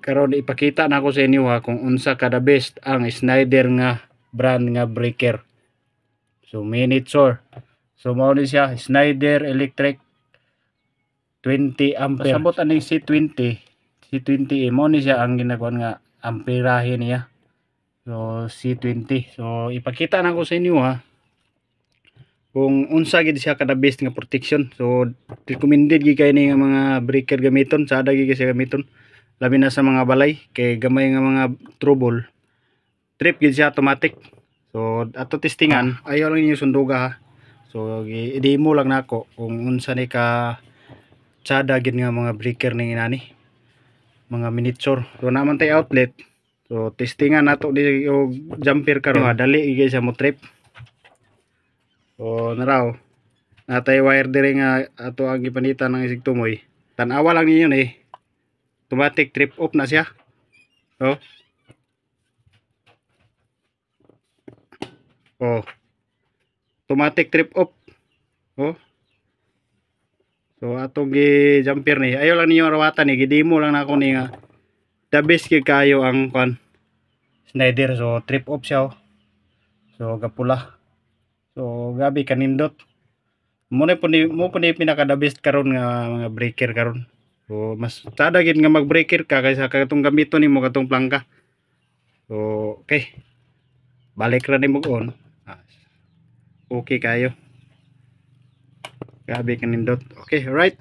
karon ipakita na ako sa inyo ha kung unsa ka the best ang Schneider nga brand nga breaker. So miniature. So mao ni siya Schneider Electric 20 ampere. Pasabot aning C20. C20 mao ni siya ang ginakuan nga amperahe niya. So C20. So ipakita na ko sa inyo ha kung unsa gid siya kada best nga protection. So recommended gid kay ni nga mga breaker gamiton, sada gid siya gamiton. Labi na sa mga balay kay gamay nga mga trouble. Trip gid siya automatic. So ato testingan, ayaw lang ninyo sunduga ha. So i-demo lang nako kung unsa ni ka sada gid nga mga breaker ning inani. Mga miniature. So naman tay outlet. So testingan nato di og jumper karon dali gid siya mo trip. So naraw natay wire dire nga ato ang gipanitan ng isig tumoy. Tan-awa lang ninyo ni automatic trip off na siya. Oh. Oh. Automatic trip off. Oh. So atong gi jumper ni ayo lang ninyo rawatan ni gidemo lang nako ni nga the best gyud kayo ang kon Schneider. So trip off siya. Oh. So gapula. So gabi kanindot. Mo po ni pinaka the best karon nga mga breaker karon. So mas sada gid nga mag-breaker ka kaysa katong gamiton nimo katong plangka. So okay. Balik ra nimo on. Okay kayo. Gabi kanindot. Okay, alright.